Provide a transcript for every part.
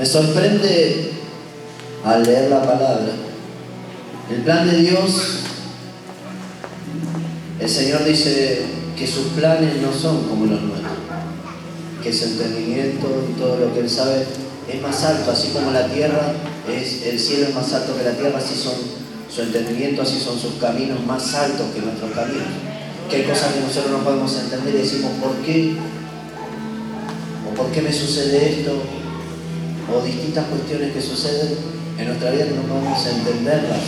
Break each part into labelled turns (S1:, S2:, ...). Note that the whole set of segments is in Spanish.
S1: Me sorprende al leer la palabra. El plan de Dios, el Señor dice que sus planes no son como los nuestros, que su entendimiento y todo lo que Él sabe es más alto, así como la tierra, el cielo es más alto que la tierra, así son su entendimiento, así son sus caminos más altos que nuestros caminos. Que hay cosas que nosotros no podemos entender y decimos, ¿por qué? ¿O por qué me sucede esto? O distintas cuestiones que suceden en nuestra vida que no podemos entenderlas.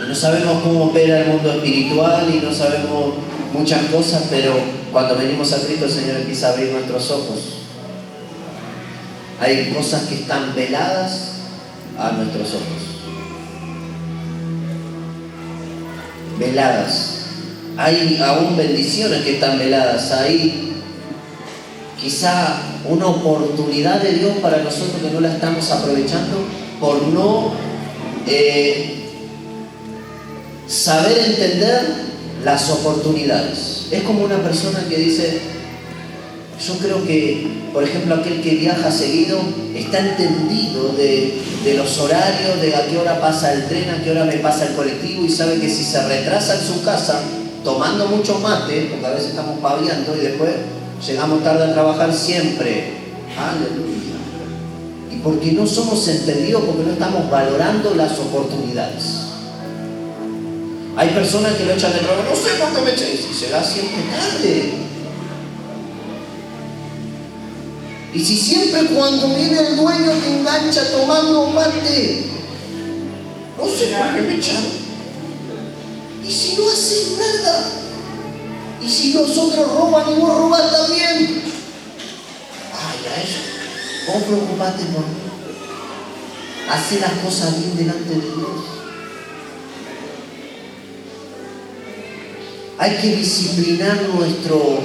S1: Y no sabemos cómo opera el mundo espiritual y no sabemos muchas cosas, pero cuando venimos a Cristo el Señor empieza a abrir nuestros ojos. Hay cosas que están veladas a nuestros ojos. Veladas. Hay aún bendiciones que están veladas. Hay quizá una oportunidad de Dios para nosotros que no la estamos aprovechando por no saber entender las oportunidades. Es como una persona que dice, yo creo que, por ejemplo, aquel que viaja seguido está entendido de los horarios, de a qué hora pasa el tren, a qué hora me pasa el colectivo, y sabe que si se retrasa en su casa tomando mucho mate, porque a veces estamos paviando y después llegamos tarde a trabajar siempre. Aleluya. Y porque no somos entendidos, porque no estamos valorando las oportunidades. Hay personas que lo echan de trabajo, no sé por qué me eché, y se da siempre tarde. Y si siempre cuando viene el dueño te engancha tomando mate, no sé por qué me echaron. Y si no haces nada, y si los otros roban y vos robás también, ay, a eso, vos preocupate por mí. Hacé las cosas bien delante de Dios. Hay que disciplinar nuestro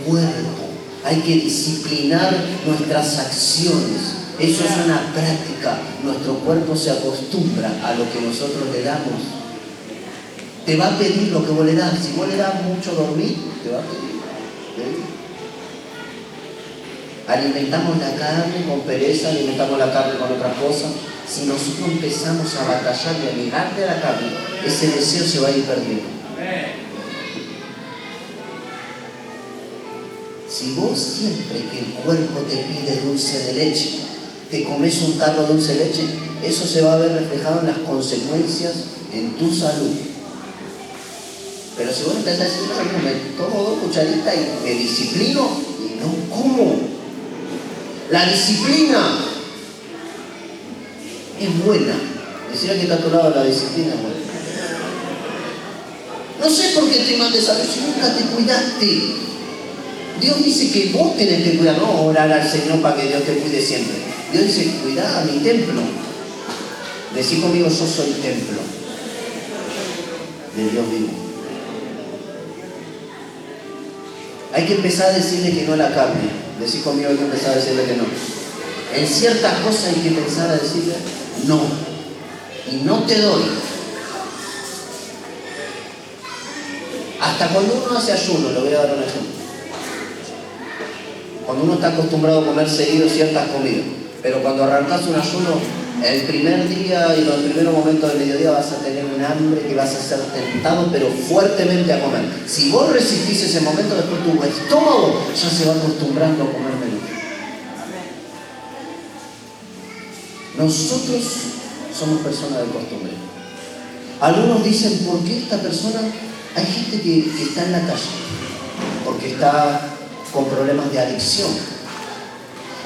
S1: cuerpo. Hay que disciplinar nuestras acciones. Eso es una práctica. Nuestro cuerpo se acostumbra a lo que nosotros le damos. Te va a pedir lo que vos le das. Si vos le das mucho dormir, te va a pedir. Alimentamos la carne con pereza, alimentamos la carne con otras cosas. Si nosotros empezamos a batallar y a negarle a la carne, ese deseo se va a ir perdiendo. Si vos siempre que el cuerpo te pide dulce de leche, te comes un tarro de dulce de leche, eso se va a ver reflejado en las consecuencias en tu salud. Pero si vos empezás a decir, no, me tomo 2 cucharitas y me disciplino y no como. La disciplina es buena. Decir que está a tu lado, la disciplina es buena. No sé por qué te mandes a Dios si nunca te cuidaste. Dios dice que vos tenés que cuidar, no orar al Señor para que Dios te cuide siempre. Dios dice, cuidá mi templo. Decí conmigo, yo soy templo de Dios vivo. Hay que empezar a decirle que no a la carne. Decí conmigo, hay que empezar a decirle que no. En ciertas cosas hay que empezar a decirle no. Y no te doy. Hasta cuando uno hace ayuno, le voy a dar un ejemplo. Cuando uno está acostumbrado a comer seguido ciertas comidas, pero cuando arrancas un ayuno, el primer día y los primeros momentos del mediodía vas a tener un hambre que vas a ser tentado, pero fuertemente a comer. Si vos resistís ese momento, después tu estómago ya se va acostumbrando a comer menos. Nosotros somos personas de costumbre. Algunos dicen, ¿por qué esta persona? Hay gente que está en la calle, porque está con problemas de adicción.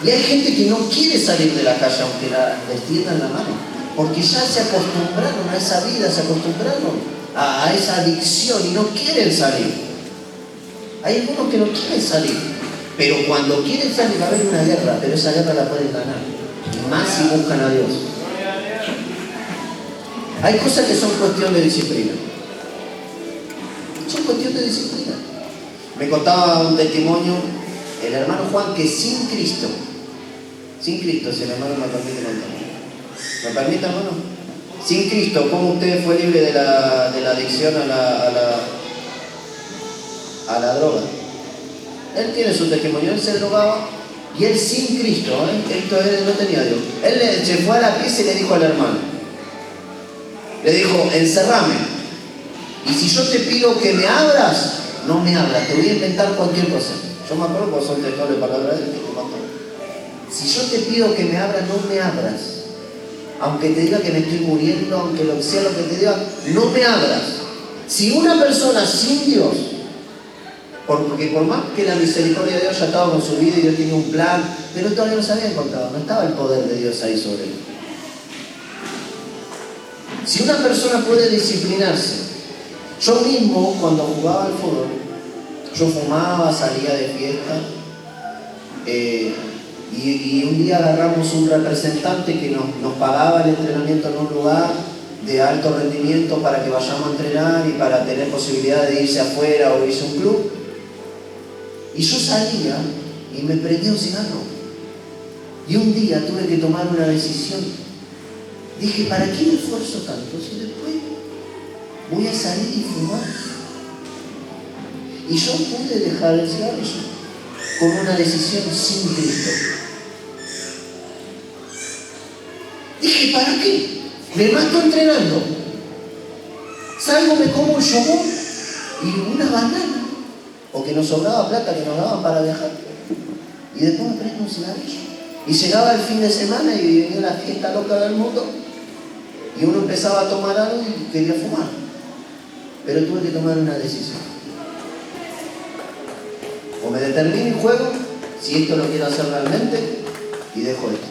S1: Y hay gente que no quiere salir de la calle aunque les tiendan la mano, porque ya se acostumbraron a esa vida, se acostumbraron a esa adicción y no quieren salir. Hay algunos que no quieren salir, pero cuando quieren salir va a haber una guerra, pero esa guerra la pueden ganar, y más si buscan a Dios. Hay cosas que son cuestión de disciplina. Son cuestión de disciplina. Me contaba un testimonio el hermano Juan que sin Cristo, si el hermano me permite contar. ¿Me permite, hermano? Sin Cristo, ¿cómo usted fue libre de la adicción a la droga? Él tiene su testimonio, él se drogaba Y él sin Cristo, Cristo él no tenía a Dios. Él se fue a la pieza y le dijo al hermano, le dijo, encerrame. Y si yo te pido que me abras, no me abras, te voy a inventar cualquier cosa. Yo me acuerdo porque son textos de palabra de Dios que te mató. Si yo te pido que me abras, no me abras. Aunque te diga que me estoy muriendo, aunque lo sea lo que te diga, no me abras. Si una persona sin Dios, porque por más que la misericordia de Dios ya estaba con su vida y Dios tenía un plan, pero todavía no se había encontrado, no estaba el poder de Dios ahí sobre él. Si una persona puede disciplinarse, yo mismo cuando jugaba al fútbol, yo fumaba, salía de fiesta, y un día agarramos un representante que nos pagaba el entrenamiento en un lugar de alto rendimiento para que vayamos a entrenar y para tener posibilidad de irse afuera o irse a un club. Y yo salía y me prendía un cigarro. Y un día tuve que tomar una decisión. Dije, ¿para qué me esfuerzo tanto si después voy a salir y fumar? Y yo pude dejar el cigarrillo con una decisión sin Cristo. Dije, ¿para qué? Me mato entrenando. Salgo, me como un yogur y una banana. Porque nos sobraba plata que nos daban para viajar. Y después me prendo un cigarrillo. Y llegaba el fin de semana y venía la fiesta loca del mundo. Y uno empezaba a tomar algo y quería fumar. Pero tuve que tomar una decisión. O me determino y juego, si esto lo quiero hacer realmente, y dejo esto.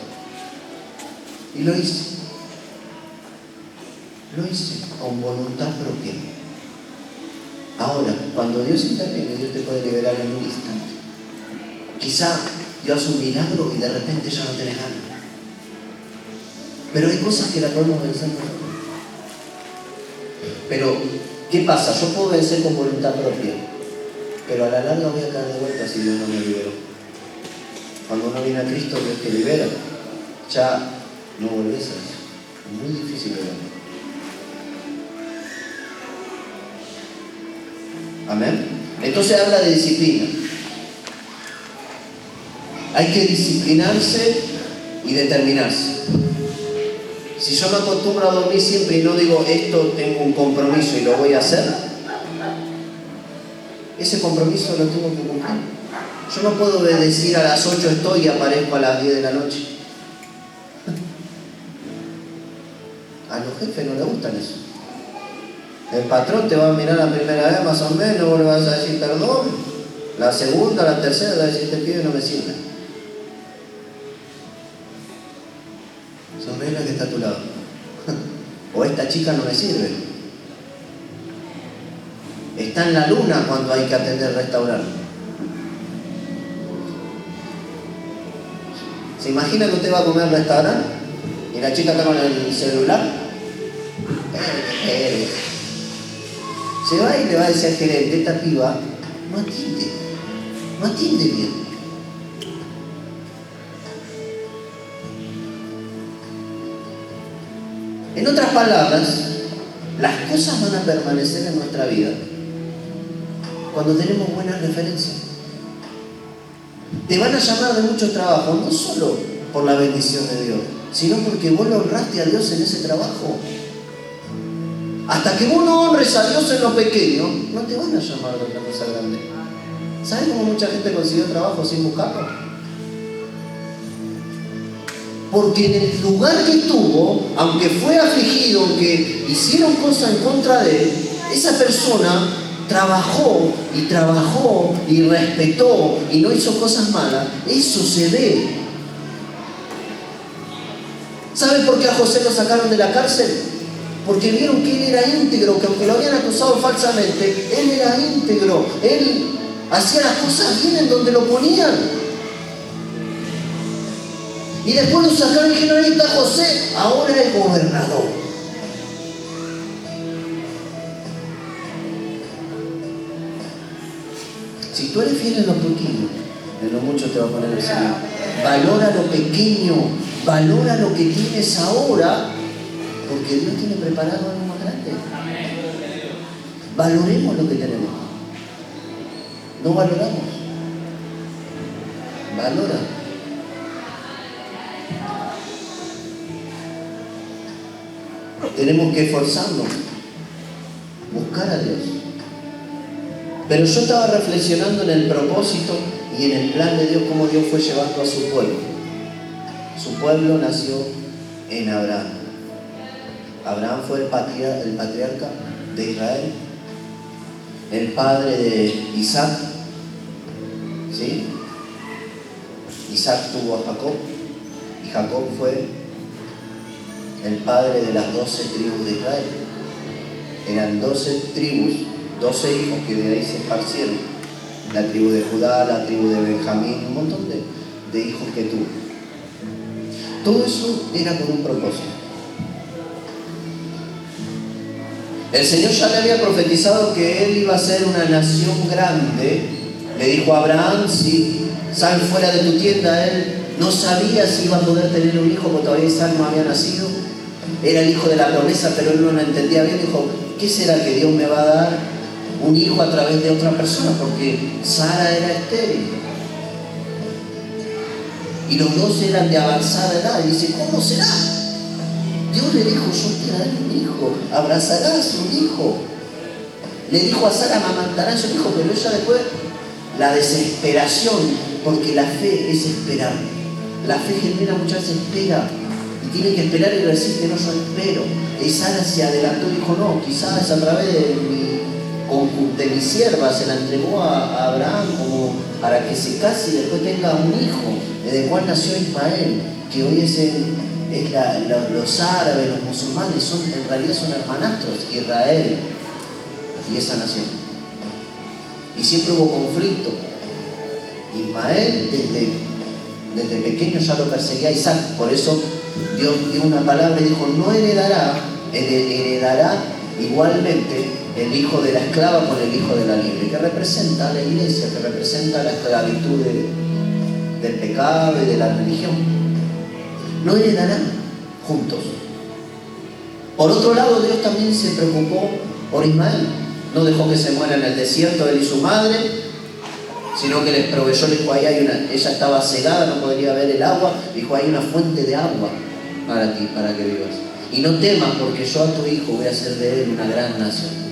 S1: Y lo hice. Lo hice con voluntad propia. Ahora, cuando Dios interviene, Dios te puede liberar en un instante. Quizá Dios hace un milagro y de repente ya no tenés ganas. Pero hay cosas que las podemos vencer nosotros. Pero, ¿qué pasa? Yo puedo vencer con voluntad propia, pero a la larga voy a caer de vuelta si Dios no me liberó. Cuando uno viene a Cristo, Dios te libera. Ya no volvés a eso. Es muy difícil de ver. Amén. Entonces habla de disciplina. Hay que disciplinarse y determinarse. Si yo me acostumbro a dormir siempre y no digo esto tengo un compromiso y lo voy a hacer, ese compromiso lo tengo que cumplir. Yo no puedo decir a las 8 estoy y aparezco a las 10 de la noche. A los jefes no les gustan eso. El patrón te va a mirar la primera vez más o menos, vos le vas a decir perdón, la segunda, la tercera, te va a decir este pibe no me sirve. Sonríe la que está a tu lado. O esta chica no me sirve. Está en la luna cuando hay que atender restaurar. ¿Se imagina que usted va a comer al restaurante y la chica está con el celular? Se va y le va a decir al gerente, esta piba no atiende bien. En otras palabras, las cosas van a permanecer en nuestra vida cuando tenemos buenas referencias. Te van a llamar de mucho trabajo, no solo por la bendición de Dios, sino porque vos lo honraste a Dios en ese trabajo. Hasta que vos no honres a Dios en lo pequeño, no te van a llamar de otra cosa grande. ¿Sabes cómo mucha gente consiguió trabajo sin buscarlo? Porque en el lugar que estuvo, aunque fue afligido, aunque hicieron cosas en contra de él, esa persona trabajó y respetó y no hizo cosas malas. Eso se ve. ¿Saben por qué a José lo sacaron de la cárcel? Porque vieron que él era íntegro, que aunque lo habían acusado falsamente, él era íntegro. Él hacía las cosas bien en donde lo ponían. Y después lo sacaron y dijeron, ahí está José, ahora es gobernador. Si tú eres fiel en lo pequeño, en lo mucho te va a poner el Señor. Valora lo pequeño, valora lo que tienes ahora, porque Dios tiene preparado algo más grande. Valoremos lo que tenemos. No valoramos. Valora. Tenemos que esforzarnos, buscar a Dios. Pero yo estaba reflexionando en el propósito y en el plan de Dios, cómo Dios fue llevando a su pueblo. Su pueblo nació en Abraham. Abraham fue el patriarca de Israel, el padre de Isaac, ¿sí? Isaac tuvo a Jacob, y Jacob fue el padre de las 12 tribus de Israel. Eran 12 tribus, 12 hijos que de ahí se esparcieron. La tribu de Judá, la tribu de Benjamín, un montón de hijos que tuvo. Todo eso era con un propósito. El Señor ya le había profetizado que Él iba a ser una nación grande. Le dijo a Abraham, si sal fuera de tu tienda. Él no sabía si iba a poder tener un hijo, porque todavía Isaac no había nacido. Era el hijo de la promesa, pero él no lo entendía bien. Dijo, ¿qué será que Dios me va a dar un hijo a través de otra persona? Porque Sara era estéril. Y los dos eran de avanzada edad. Y dice, ¿cómo será? Dios le dijo, yo te daré un hijo, abrazarás un hijo. Le dijo a Sara, amamantarás un hijo, pero ella después, la desesperación, porque la fe es esperar. La fe genera muchas veces espera. Y tiene que esperar y resiste, no, yo espero. Y Sara se adelantó y dijo, no, quizás a través de mi sierva se la entregó a Abraham como para que se case y después tenga un hijo, del cual nació Ismael, que hoy los árabes, los musulmanes, en realidad son hermanastros, Israel y esa nación. Y siempre hubo conflicto. Ismael desde pequeño ya lo perseguía a Isaac, por eso Dios dio una palabra y dijo, no heredará igualmente el hijo de la esclava con el hijo de la libre, que representa a la iglesia, que representa la esclavitud del pecado y de la religión. No heredarán juntos. Por otro lado, Dios también se preocupó por Ismael. No dejó que se muera en el desierto él y su madre, sino que les proveyó, le dijo, ella estaba cegada, no podría ver el agua, dijo, hay una fuente de agua para ti, para que vivas. Y no temas, porque yo a tu hijo voy a hacer de él una gran nación.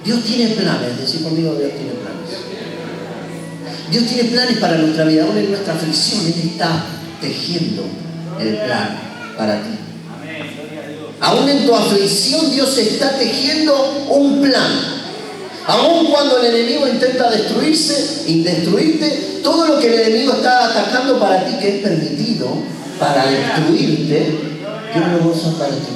S1: Dios tiene planes, decir conmigo, Dios tiene planes. Dios tiene planes para nuestra vida, aún en nuestra aflicción, Él está tejiendo el plan para ti. Aún en tu aflicción, Dios está tejiendo un plan. Aún cuando el enemigo intenta destruirte, todo lo que el enemigo está atacando para ti, que es permitido para destruirte, Dios lo usa para ti,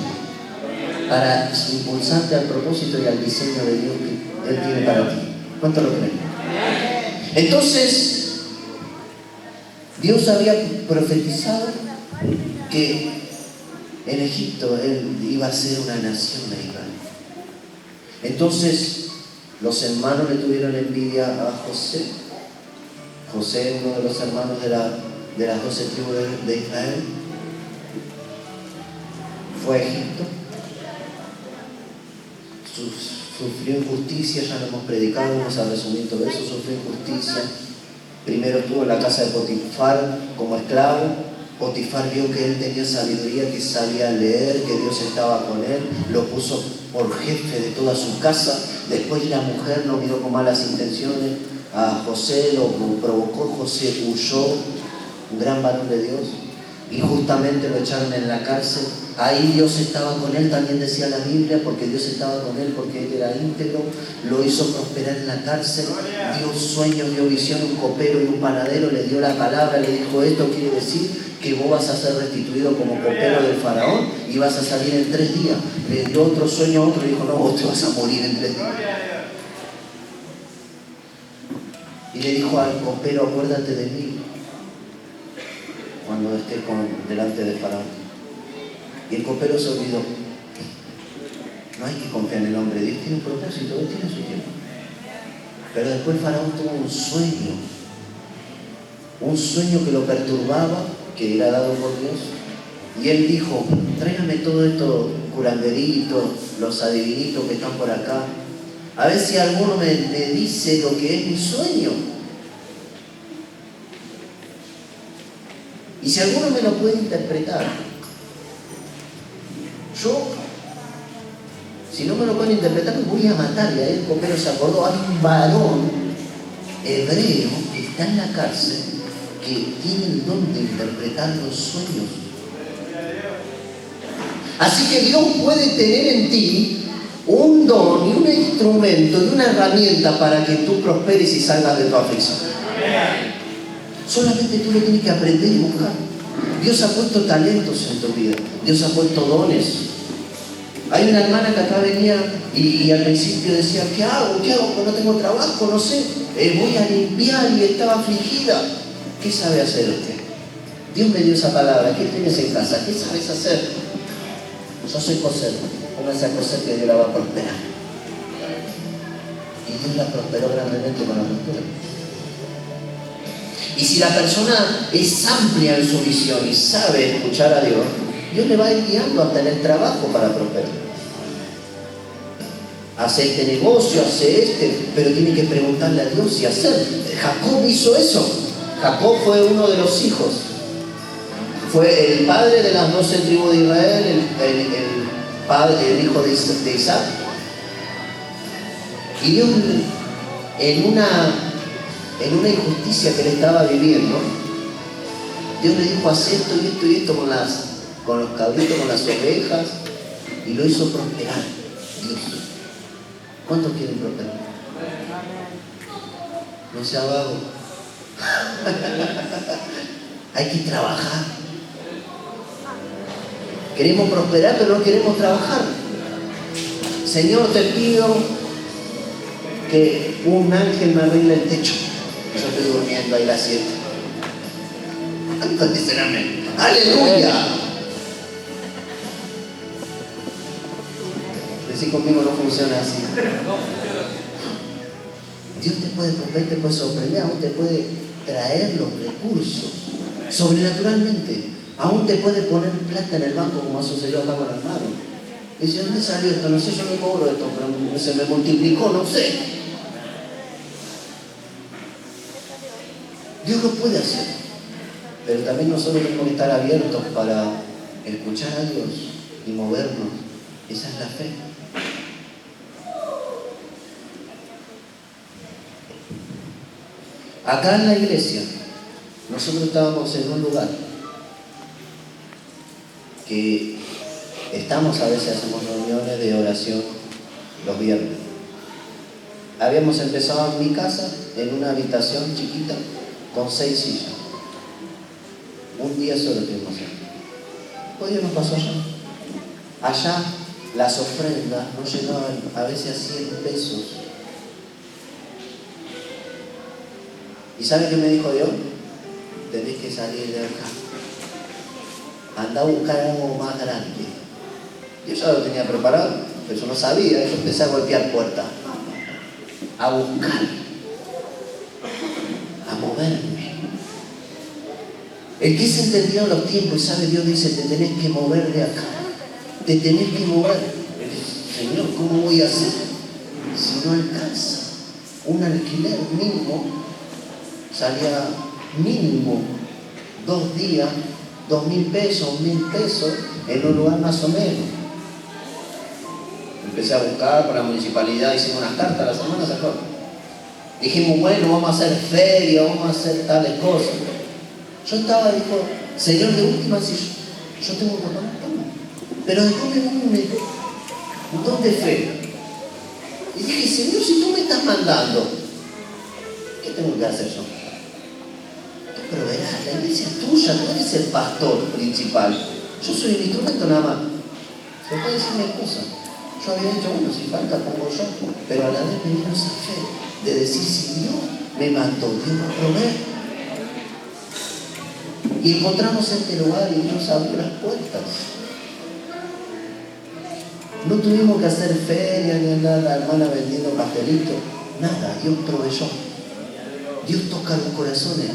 S1: para impulsarte al propósito y al diseño de Dios que Él tiene para ti. ¿Cuánto lo creen? Entonces, Dios había profetizado que en Egipto Él iba a ser una nación de Israel. Entonces, los hermanos le tuvieron envidia a José. José, uno de los hermanos de las 12 tribus de Israel, fue a Egipto. Sufrió injusticia, ya lo hemos predicado, vamos a resumir todo eso. Sufrió injusticia. Primero estuvo en la casa de Potifar como esclavo. Potifar vio que él tenía sabiduría, que sabía leer, que Dios estaba con él, lo puso por jefe de toda su casa. Después la mujer lo miró con malas intenciones a José, lo provocó, José huyó, un gran varón de Dios, y justamente lo echaron en la cárcel. Ahí Dios estaba con él, también decía la Biblia, porque Dios estaba con él, porque él era íntegro, lo hizo prosperar en la cárcel, dio sueños, dio visión, un copero y un panadero, le dio la palabra, le dijo, esto quiere decir que vos vas a ser restituido como copero del faraón y vas a salir en 3 días. Le dio otro sueño a otro y dijo, no, vos te vas a morir en 3 días. Y le dijo al copero, acuérdate de mí cuando estés delante del faraón. Y el copero se olvidó. No hay que confiar en el hombre, Dios tiene un propósito, Dios tiene su tiempo. Pero después el faraón tuvo un sueño que lo perturbaba, que era dado por Dios. Y él dijo, tráigame todo esto, curanderitos, los adivinitos que están por acá, a ver si alguno me dice lo que es mi sueño. Y si alguno me lo puede interpretar, yo, si no me lo pueden interpretar, me voy a matar. Y ahí el copero se acordó, hay un varón hebreo que está en la cárcel que tiene el don de interpretar los sueños. Así que Dios puede tener en ti un don y un instrumento y una herramienta para que tú prosperes y salgas de tu aflicción. Solamente tú lo tienes que aprender y buscar. Dios ha puesto talentos en tu vida. Dios ha puesto dones. Hay una hermana que acá venía y al principio decía, ¿qué hago? ¿Qué hago? Pues no tengo trabajo, no sé. Voy a limpiar y estaba afligida. ¿Qué sabe hacer usted? Dios me dio esa palabra. ¿Qué tienes en casa? ¿Qué sabes hacer? Yo soy coser. Póngase a coser que Dios la va a prosperar. Y Dios la prosperó grandemente con la costura. Y si la persona es amplia en su visión y sabe escuchar a Dios, Dios le va a ir guiando a tener trabajo para prosperar. Hace este negocio, hace este, pero tiene que preguntarle a Dios y hacer. Jacob hizo eso. Jacob fue uno de los hijos. Fue el padre de las 12 tribus de Israel, el hijo de Isaac. Y Dios, en una injusticia que él estaba viviendo, Dios le dijo, haz esto y esto y esto con los cabritos, con las ovejas, y lo hizo prosperar. Dios. ¿Cuántos quieren prosperar? No sea vago. Hay que trabajar. Queremos prosperar, pero no queremos trabajar. Señor, te pido que un ángel me arregle el techo. Yo estoy durmiendo ahí a las 7. ¿Cuántos dicen amén? ¡Aleluya! Decir conmigo no funciona así. Dios te puede prosperar, te puede sorprender, aún te puede traer los recursos sobrenaturalmente. Aún te puede poner plata en el banco, como ha sucedido acá con el hermano. Dice, ¿dónde salió esto? No sé, yo no cobro esto, pero se me multiplicó, no sé. Dios lo puede hacer, pero también nosotros tenemos que estar abiertos para escuchar a Dios y movernos. Esa es la fe. Acá en la iglesia, nosotros estábamos en un lugar que estamos, a veces hacemos reuniones de oración los viernes. Habíamos empezado en mi casa, en una habitación chiquita, con 6 sillas. Un día solo tuvimos ahí. Hoy nos pasó allá. Allá las ofrendas no llegaban a veces a 100 pesos. ¿Y sabe qué me dijo Dios? Tenés que salir de acá. Anda a buscar algo más grande. Yo ya lo tenía preparado, pero yo no sabía. Yo empecé a golpear puertas. A buscar. A moverme. El que se entendió los tiempos y sabe, Dios dice, te tenés que mover de acá. Te tenés que mover. Señor, ¿cómo voy a hacer? Si no alcanza. Un alquiler mínimo salía mínimo 2 días, 2.000 pesos, 1.000 pesos en un lugar más o menos. Empecé a buscar por la municipalidad, hicimos unas cartas la semana, ¿se acuerdan? Dijimos, bueno, vamos a hacer feria, vamos a hacer tales cosas. Yo estaba, dijo, Señor, de última, si yo tengo que poner todo. Pero después me dio un don de fe. Y dije, Señor, si tú me estás mandando, ¿qué tengo que hacer yo? Pero verás, la iglesia es tuya, tú eres el pastor principal. Yo soy el instrumento nada más. Se puede decir mi esposa. Yo había dicho, bueno, si falta pongo yo. Pero a la vez me vino esa fe de decir, si Dios me mandó, Dios va a proveer. Y encontramos este lugar y Dios abrió las puertas. No tuvimos que hacer feria ni nada, la hermana vendiendo pastelitos. Nada, Dios proveyó. Dios toca los corazones.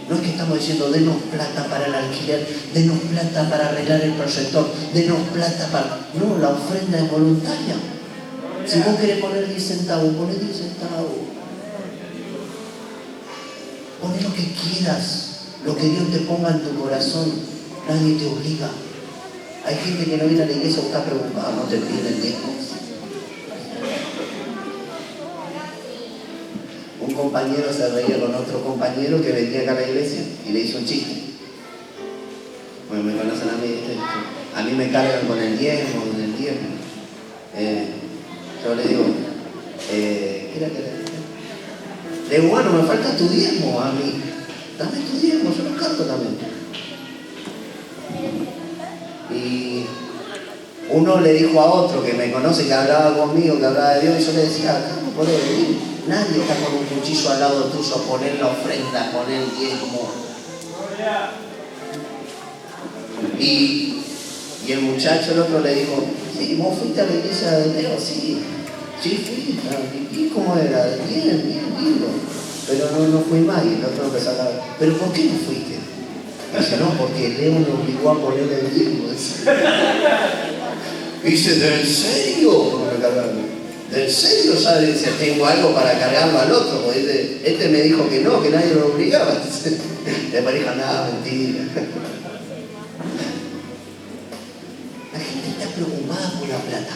S1: No es que estamos diciendo, denos plata para el alquiler, denos plata para arreglar el proyector, denos plata para... No, la ofrenda es voluntaria. Si vos querés poner 10 centavos, poné 10 centavos. Poné lo que quieras. Lo que Dios te ponga en tu corazón, nadie te obliga. Hay gente que no viene a la iglesia o está preocupada, no te piden tiempo. Un compañero se reía con otro compañero que venía acá a la iglesia y le hizo un chiste. Bueno, me conocen a mí, a mí me cargan con el diezmo, yo le digo, ¿qué era que le digo? Bueno, me falta tu diezmo a mí. Dame tu diezmo, yo lo cargo también. Y uno le dijo a otro que me conoce, que hablaba conmigo, que hablaba de Dios, y yo le decía, acá no podés venir. Nadie está con un cuchillo al lado tuyo, poner la ofrenda, poner el diezmo. Y el muchacho, el otro le dijo, sí, ¿vos fuiste a la iglesia de Leo? Sí, fui. ¿Y cómo era? Bien, lindo. Pero no fui más. Y el otro empezó a hablar, ¿pero por qué no fuiste? Dice, no, porque Leo me obligó a ponerle el diezmo. Dice, ¿del serio? ¿Del serio? ¿Sabes? Dice, tengo algo para cargarlo al otro. Porque este me dijo que no, que nadie lo obligaba. Le pareja nada, mentira. La gente está preocupada por la plata.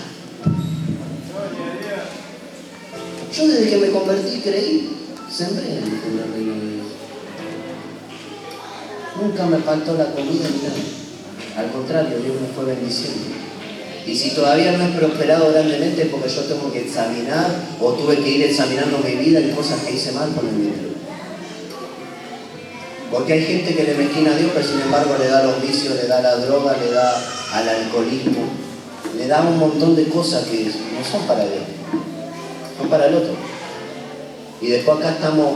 S1: Yo desde que me convertí, creí, sembré en el reino de Dios. Nunca me faltó la comida ni nada. Al contrario, Dios me fue bendiciendo. Y si todavía no he prosperado grandemente es porque yo tengo que examinar o tuve que ir examinando mi vida y cosas que hice mal con el dinero. Porque hay gente que le mezquina a Dios, pero sin embargo le da a los vicios, le da a la droga, le da al alcoholismo, le da un montón de cosas que no son para Dios, son para el otro. Y después acá estamos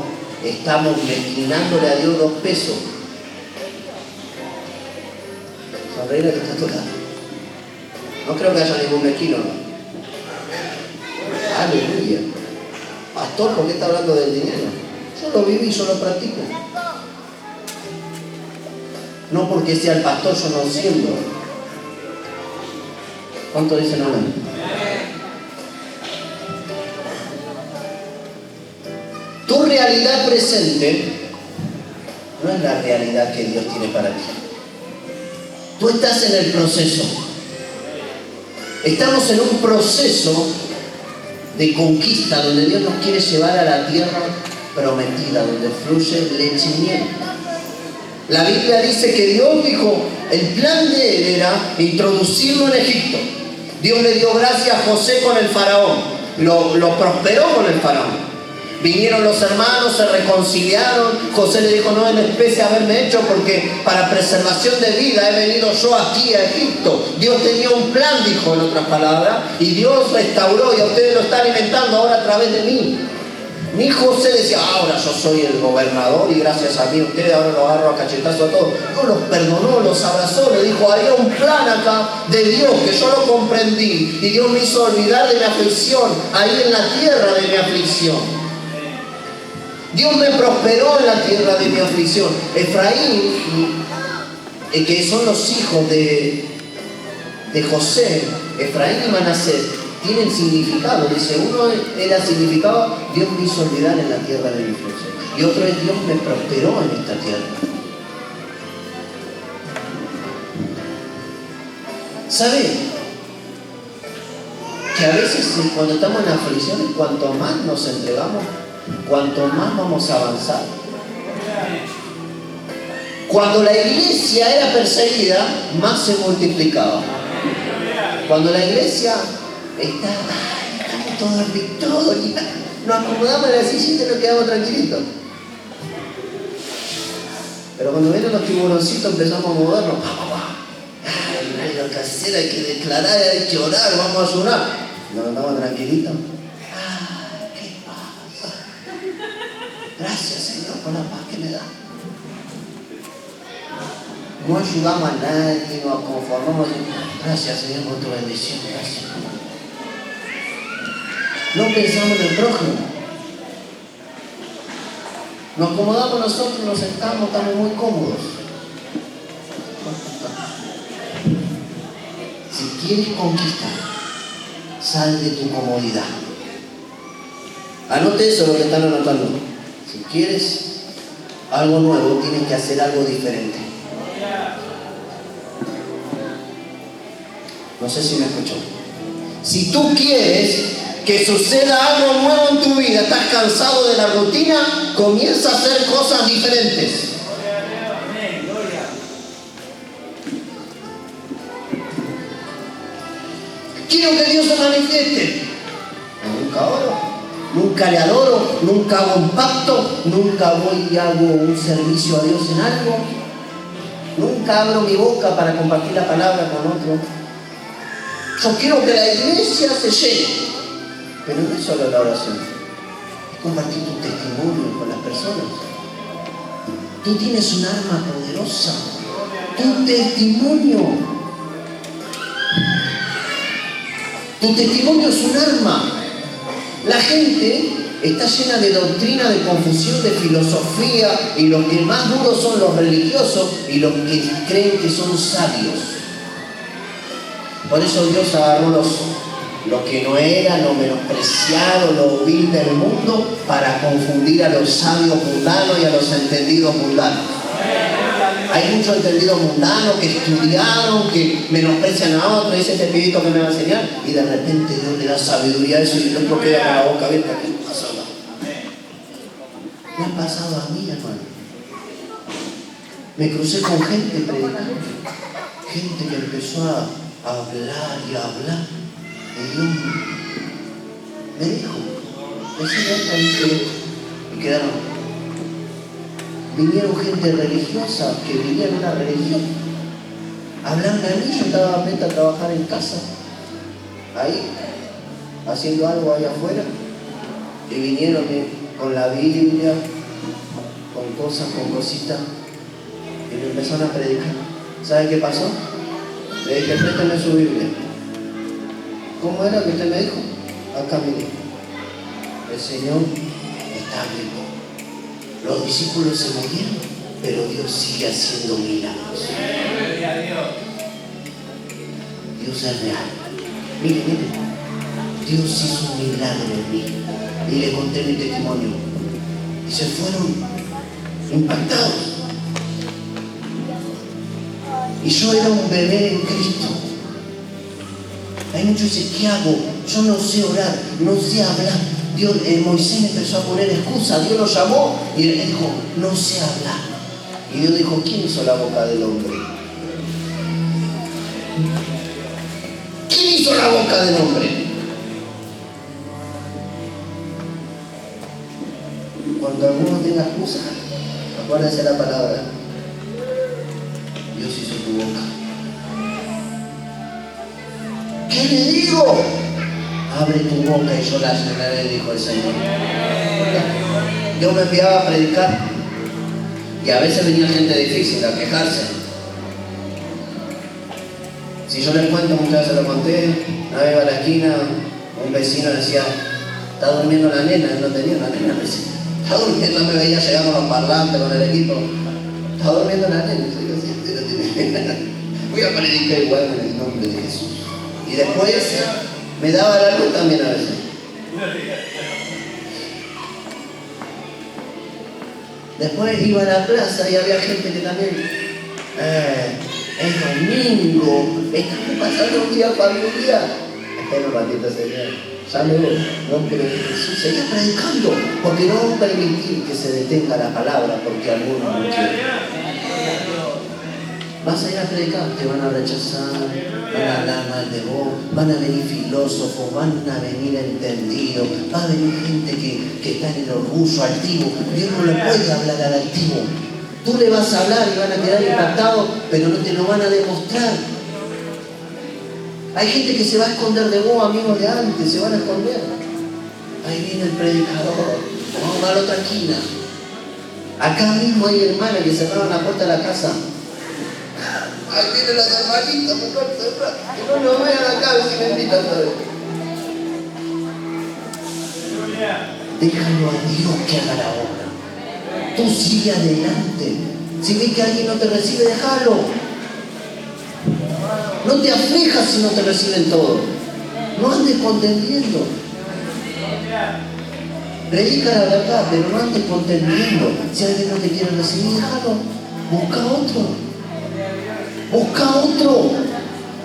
S1: mezquinándole a Dios 2 pesos. Sonreír que está tocando. No creo que haya ningún mezquino, ¿no? Aleluya. Pastor, ¿por qué está hablando del dinero? Yo lo viví, yo lo practico. No porque sea el pastor, yo no siento. ¿Cuánto dicen amén? Tu realidad presente no es la realidad que Dios tiene para ti. Tú estás en el proceso. Estamos en un proceso de conquista donde Dios nos quiere llevar a la tierra prometida, donde fluye leche y miel. La Biblia dice que Dios dijo, el plan de él era introducirlo en Egipto. Dios le dio gracia a José con el faraón, lo prosperó con el faraón. Vinieron los hermanos, se reconciliaron. José le dijo, no es especie haberme hecho porque para preservación de vida he venido yo aquí a Egipto. Dios tenía un plan, dijo en otras palabras, y Dios restauró y a ustedes lo está alimentando ahora a través de mí. Mi José decía, ahora yo soy el gobernador y gracias a mí ustedes ahora lo agarro a cachetazo a todos. No, los perdonó, los abrazó, le dijo, había un plan acá de Dios que yo lo comprendí y Dios me hizo olvidar de mi aflicción, ahí en la tierra de mi aflicción. Dios me prosperó en la tierra de mi aflicción. Efraín, que son los hijos de José, Efraín y Manasés, tienen significado. Dice, uno era significado, Dios me hizo olvidar en la tierra de mi aflicción. Y otro es, Dios me prosperó en esta tierra. ¿Sabe? Que a veces cuando estamos en aflicciones, cuanto más nos entregamos, cuanto más vamos a avanzar. Cuando la iglesia era perseguida, más se multiplicaba. Cuando la iglesia estamos todos en victoria, nos acomodamos en la silla y nos quedamos tranquilitos. Pero cuando vienen los tiburoncitos empezamos a movernos. No hay que hacer, hay que declarar, hay que orar, vamos a llorar. Nos quedamos tranquilitos. Gracias, Señor, por la paz que me da. No ayudamos a nadie, nos conformamos. Gracias, Señor, por tu bendición. Gracias. No pensamos en el prójimo. Nos acomodamos nosotros, nos sentamos, estamos muy cómodos. Si quieres conquistar, sal de tu comodidad. Anote eso, lo que están anotando. Si quieres algo nuevo, tienes que hacer algo diferente. No sé si me escuchó. Si tú quieres que suceda algo nuevo en tu vida, estás cansado de la rutina, comienza a hacer cosas diferentes. Quiero que Dios se manifieste. Nunca oro, nunca le adoro, nunca hago un pacto, nunca voy y hago un servicio a Dios en algo, nunca abro mi boca para compartir la palabra con otro. Yo quiero que la iglesia se llene, pero no es solo la oración, es compartir tu testimonio con las personas. Tú tienes un arma poderosa, tu testimonio. Tu testimonio es un arma. La gente está llena de doctrina, de confusión, de filosofía, y los que más duros son los religiosos y los que creen que son sabios. Por eso Dios agarró lo que no era, lo menospreciado, lo vil del mundo, para confundir a los sabios mundanos y a los entendidos mundanos. Hay muchos entendidos mundanos que estudiaron, que menosprecian a otros, dice este pibito que me va a enseñar, y de repente Dios le da sabiduría a eso y el otro queda con la boca abierta. ¿Qué pasó? Me ha pasado a mí, hermano. Me crucé con gente predicando, gente que empezó a hablar y a hablar, y Dios me dijo, decía esto, y quedaron. Vinieron gente religiosa que vivía en una religión. Hablando a mí, yo estaba atento a trabajar en casa, ahí, haciendo algo ahí afuera, y vinieron con la Biblia, con cosas, con cositas, y me empezaron a predicar. ¿Sabe qué pasó? Le dije, préstame su Biblia. ¿Cómo era que usted me dijo? Acá mire, el Señor está vivo. Los discípulos se murieron, pero Dios sigue haciendo milagros. Dios es real. Mire, Dios hizo un milagro en mí. Y le conté mi testimonio. Y se fueron impactados. Y yo era un bebé en Cristo. Hay muchos que dicen, ¿qué hago? Yo no sé orar, no sé hablar. Moisés me empezó a poner excusas. Dios lo llamó y él dijo, no sé hablar. Y Dios dijo, ¿quién hizo la boca del hombre? ¿Quién hizo la boca del hombre? Cuando alguno tenga excusas, acuérdense la palabra. Dios hizo tu boca. ¿Qué le digo? Abre tu boca y yo la llenaré, dijo el Señor. Dios me enviaba a predicar y a veces venía gente difícil a quejarse. Si yo les cuento, muchas veces lo conté, una vez iba a la esquina, un vecino decía, está durmiendo la nena, él no tenía una nena, está durmiendo, me veía llegando con los parlantes, con el equipo, está durmiendo la nena, voy a predicar igual en el nombre de Jesús. Y después me daba la luz también a veces. Después iba a la plaza y había gente que también, es domingo, estamos pasando un día familiar. Espera un ratito, Señor, ya me voy. No, pero Jesús seguía predicando, porque no vamos a permitir que se detenga la palabra porque algunos no quieren. Vas a ir a predicar, te van a rechazar, van a hablar mal de vos, van a venir filósofos, van a venir entendidos, va a venir gente que está en el orgullo altivo. Dios no le puede hablar al altivo. Tú le vas a hablar y van a quedar impactados, pero no te lo van a demostrar. Hay gente que se va a esconder de vos, amigos de antes, se van a esconder. Ahí viene el predicador, vamos a la otra esquina. Acá mismo hay hermanas que cerraron la puerta de la casa. Ahí vienen las hermanitas, mejor cerrar. Que no nos vean acá, a ver si me invitan otra vez. Déjalo a Dios que haga la obra. Tú sigue adelante. Si ves que alguien no te recibe, déjalo. No te aflijas si no te reciben todo. No andes contendiendo. Predica la verdad, pero no andes contendiendo. Si alguien no te quiere recibir, déjalo. Busca otro. Busca otro.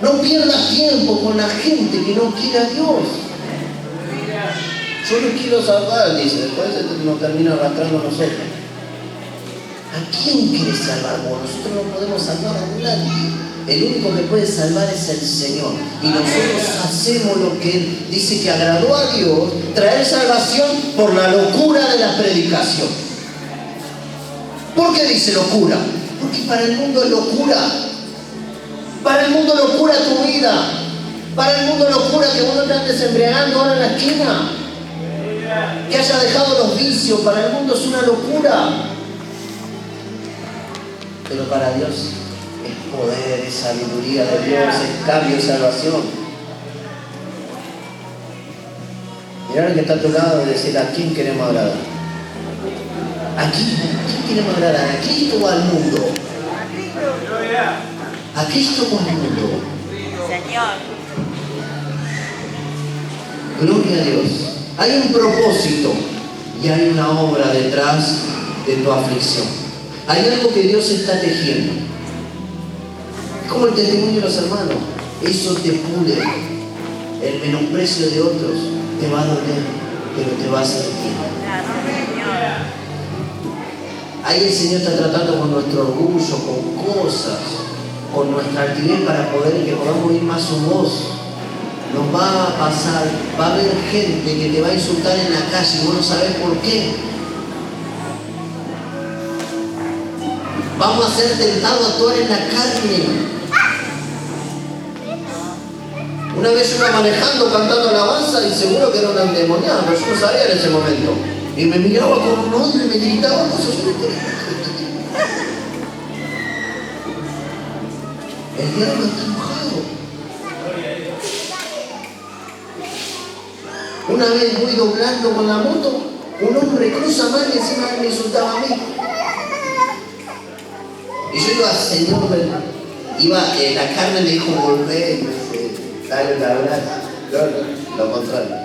S1: No pierdas tiempo con la gente que no quiere a Dios. Yo los quiero salvar, dice. Después nos termina arrastrando a nosotros. ¿A quién quieres salvar vos? Nosotros no podemos salvar a nadie. El único que puede salvar es el Señor. Y nosotros hacemos lo que Él dice que agradó a Dios, traer salvación por la locura de la predicación. ¿Por qué dice locura? Porque para el mundo es locura. Para el mundo locura tu vida. Para el mundo locura que uno te andes embriagando ahora en la esquina. Que haya dejado los vicios. Para el mundo es una locura. Pero para Dios es poder, es sabiduría de Dios, es cambio, es salvación. Mirá al que está a tu lado y decir, ¿a quién queremos agradar? ¿A quién queremos agradar? ¿A Cristo o al mundo? ¿A Cristo o al mundo?
S2: Señor.
S1: Gloria a Dios. Hay un propósito y hay una obra detrás de tu aflicción. Hay algo que Dios está tejiendo. Es como el testimonio de los hermanos. Eso te pule. El menosprecio de otros te va a doler, pero te va a hacer bien. Ahí el Señor está tratando con nuestro orgullo, con cosas, con nuestra altivez para poder que podamos oír más su voz. Nos va a pasar, va a haber gente que te va a insultar en la calle y vos no sabés por qué. Vamos a ser tentados a actuar en la carne. Una vez yo iba manejando, cantando alabanza y seguro que era una endemoniada, pero yo no sabía en ese momento. Y me miraba como un hombre y me gritaba cosas. El diablo está enojado. Una vez voy doblando con la moto, un hombre cruza mal y encima me insultaba a mí. Y yo iba, Señor, la carne me dijo, volver, y me dice, dale un abrazo. No, lo contrario.